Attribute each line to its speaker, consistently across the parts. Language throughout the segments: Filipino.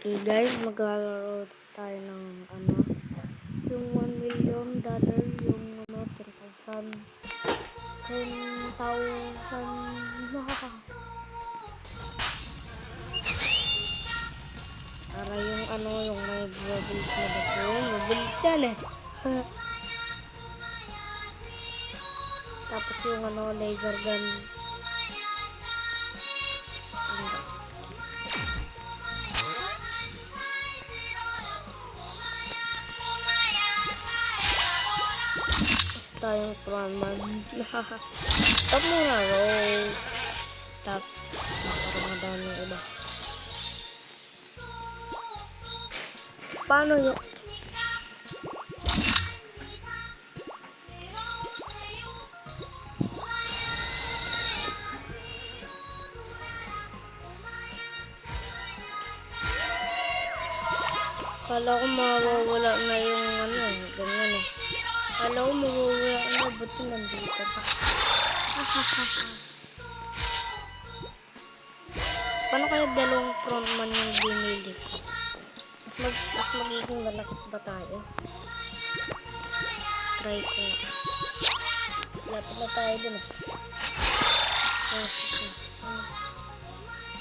Speaker 1: Okay guys, maglalaro tayo ng yung $1 million, yung $10,000. Para yung yung may bubbles na bago, mabilis yan eh. Tapos yung laser gun. Tayong praman. Stop muna, roll. Stop. Nakaramadahan yung iba. Paano yung... Kala ko mawawala na yung ganyan eh. Kala ko mawawala na, buti nandito pa. Paano kaya dalawang frontman yung binili ko? Mas magiging malakit ba tayo? Try ko na. Lapit na tayo dun eh.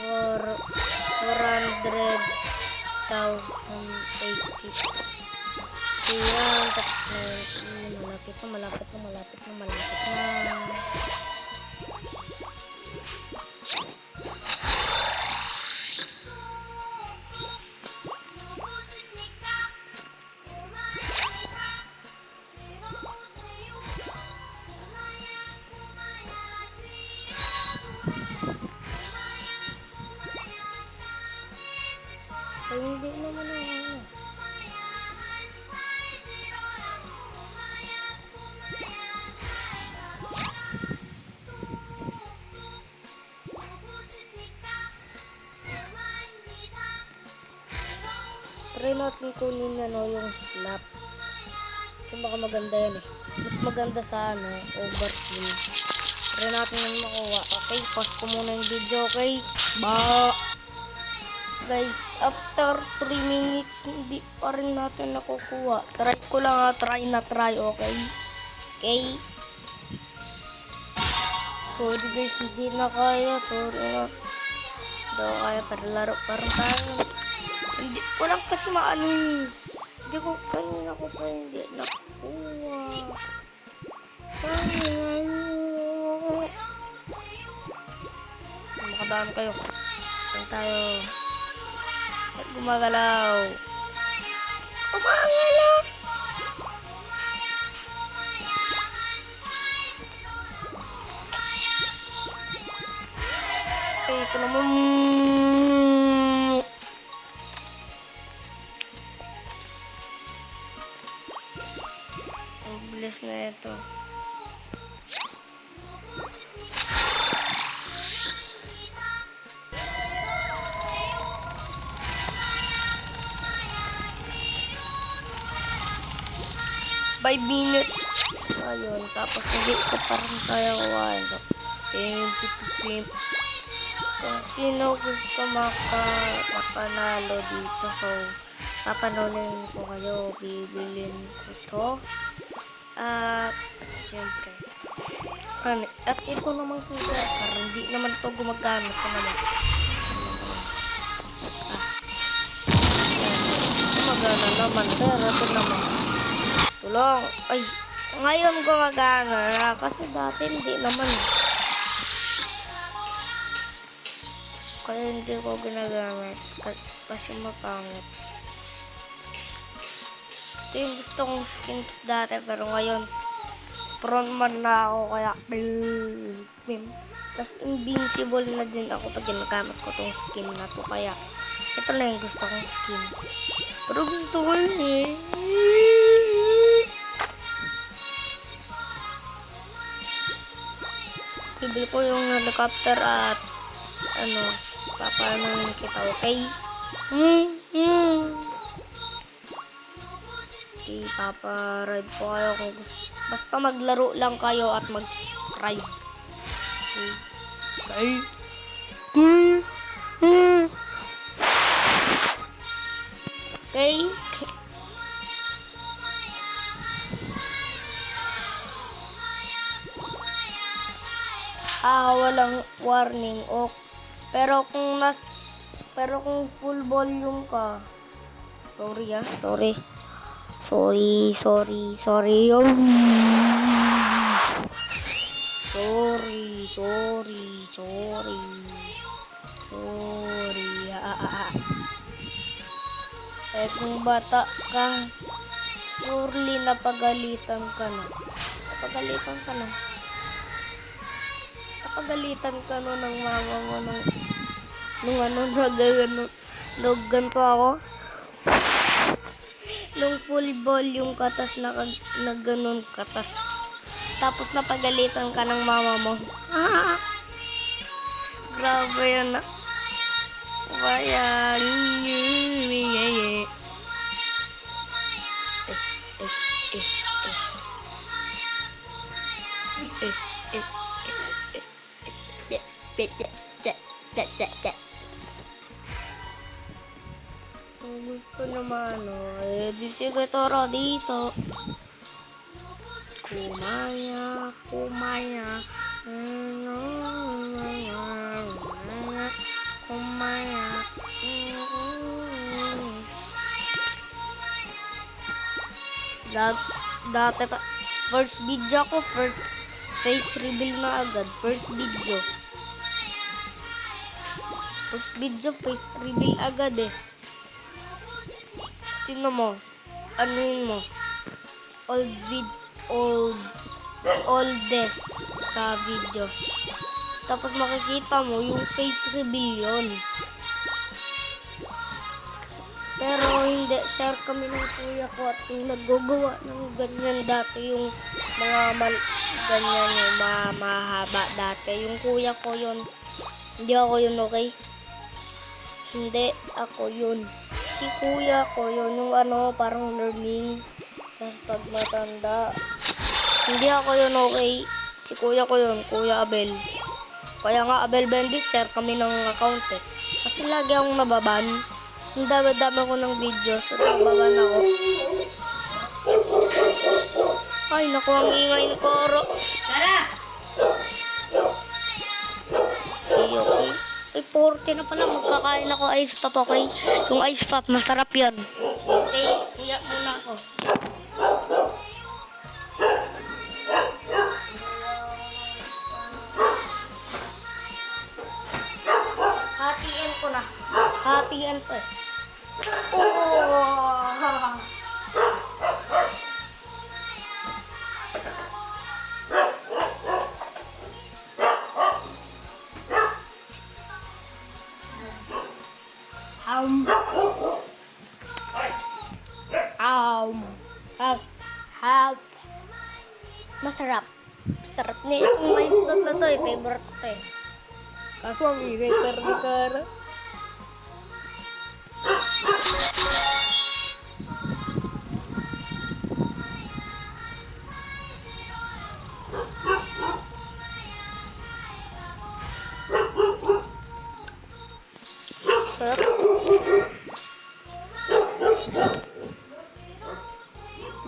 Speaker 1: 400,080. Ayan, tapos malapit na. Ay, hindi naman try natin kunin yung slap. Kasi baka maganda yan eh. Mas maganda sa overkill. Try natin yung makuha. Okay, pause ko muna yung video, okay? Guys, after 3 minutes, hindi pa rin natin nakukuha. Try ko lang try, okay? Okay? Sorry guys, hindi na kaya. Sorry na. Hindi ko kaya para laro. Parang tayo. Hindi ko lang kasi hindi ko kanina ko pa hindi nakukuha. Makadaan kayo. Saan tayo? At gumagalaw. Gumagalaw! Ito naman. Ang bilis na ito. By minutes. Ayun. Tapos hindi ko parang kaya kuhain. Pimp. Kung sino gusto mapanalo dito. So, papanolin ko kayo. Bibilin ko to. At, siyempre. At ito namang super car. Hindi naman to gumagana sa naman. Gumagana naman. Pero ito naman. Tulong. Ay, ngayon gumagana na. Kasi dati hindi naman. Kaya hindi ko ginagamit. Kasi mapangit. Ito yung gusto kong skins dati. Pero ngayon, frontman na ako. Kaya, tapos invincible na din ako pag ginagamit ko tong skin na to. Kaya, ito na yung gusto kong skin. Pero gusto ko yun eh. Bibili ko yung helicopter at papaano kita, okay? Okay, paparide po kayo kung basta maglaro lang kayo at mag-ride. Okay. Okay? Walang warning. Pero kung full volume ka. Sorry. Sorry. Sorry. Kung bata ka, surely napagalitan ka na. Napagalitan ka no ng mama mo nung ganito ako. Nung full volume ka, tas nagganon ka, tapos napagalitan ka ng mama mo. Grabe yan na. Bayan. Kung gusto naman, di sige toro dito. Kumaya. Dati pa, first video ko, first face reveal na agad. First video, face reveal agad eh. Tingnan mo, anuin mo, oldest sa video. Tapos makikita mo yung face reveal yun. Pero hindi, share kami ng kuya ko at yung naggagawa ng ganyan dati, yung ganyan yung mahaba dati. Yung kuya ko yun, hindi ako yun, okay? Hindi ako yun. Si kuya ko yun, yung parang learning. Tapos pag matanda, hindi ako yun, okay? Si kuya ko yun, Kuya Abel. Kaya nga Abel Bendic, share kami ng account eh. Kasi lagi akong nababan. Ang dami-dami ko ng videos. So, nababan ako. Ay, naku, ang ingay ni Koro.
Speaker 2: Tara!
Speaker 1: Okay. Ay, 40 na pala. Magkakain ako ice pop, okay? Yung ice pop, masarap yan. Okay, kuya muna ako. Hatiin ko eh. Masarap. Sarap niya itong ice pop na to eh. Favorite ko eh. Kaso ang ingay ni Kara. Sarap.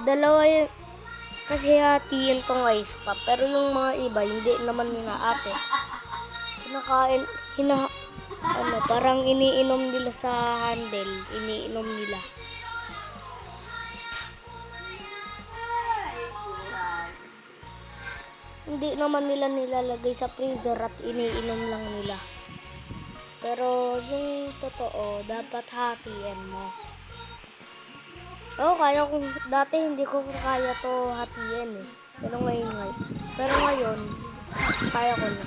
Speaker 1: Dalawa yun. Kasi hatiin tong ice pop. Pero yung mga iba, hindi naman nila ate. Parang iniinom nila sa handle. Iniinom nila. Hindi naman nila nilalagay sa freezer at iniinom lang nila. Pero yung totoo, dapat hatiin mo. Kaya kung dati hindi ko kaya to hatiin eh. Pero ngayon, kaya ko na.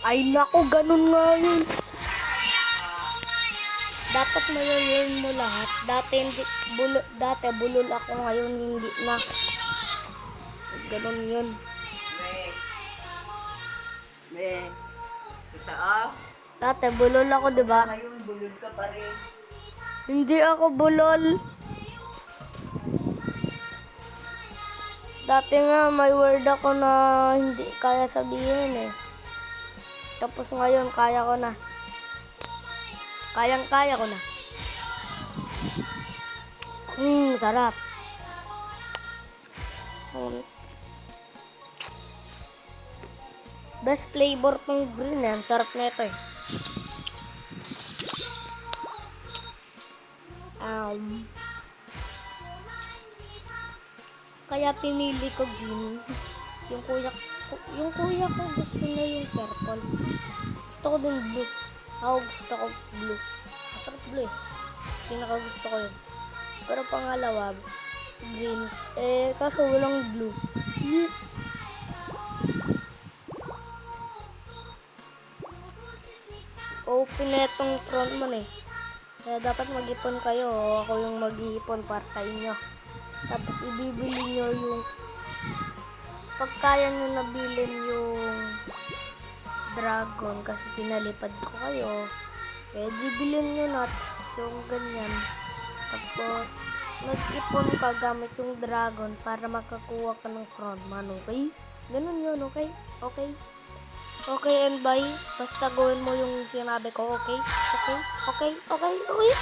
Speaker 1: Ay nako, ganun nga yun. Dapat mayon mo lahat. Dati bulol ako, ngayon hindi na. Ganun yun. Dati bulol ako, di ba?
Speaker 2: Ngayon, bulol ka pa rin.
Speaker 1: Hindi ako bulol. Dati nga may word ako na hindi kaya sabihin eh. Tapos ngayon kaya ko na. Kayang-kaya ko na. Sarap. Best flavor tong green eh. Ang sarap nito eh. Kaya pinili ko green. Yung kuya ko gusto na yung purple. Gusto ko din blue. Ako gusto ko blue. Masarap blue eh. Pinaka gusto ko yun. Pero pangalawa, green. Kaso walang blue. Open na itong front man eh. Kaya dapat mag-ipon kayo. Ako yung mag-iipon para sa inyo. Tapos ibibili nyo yung pagkaya nyo nabilin yung dragon kasi pinalipad ko kayo. Bibilin nyo na yung ganyan. Tapos mag-ipon ka gamit yung dragon para makakuha ka ng crown man, okay? Ganun yun, okay? Okay? Okay and bye. Basta gawin mo yung sinabi ko, okay? Okay? Okay? Okay? Okay?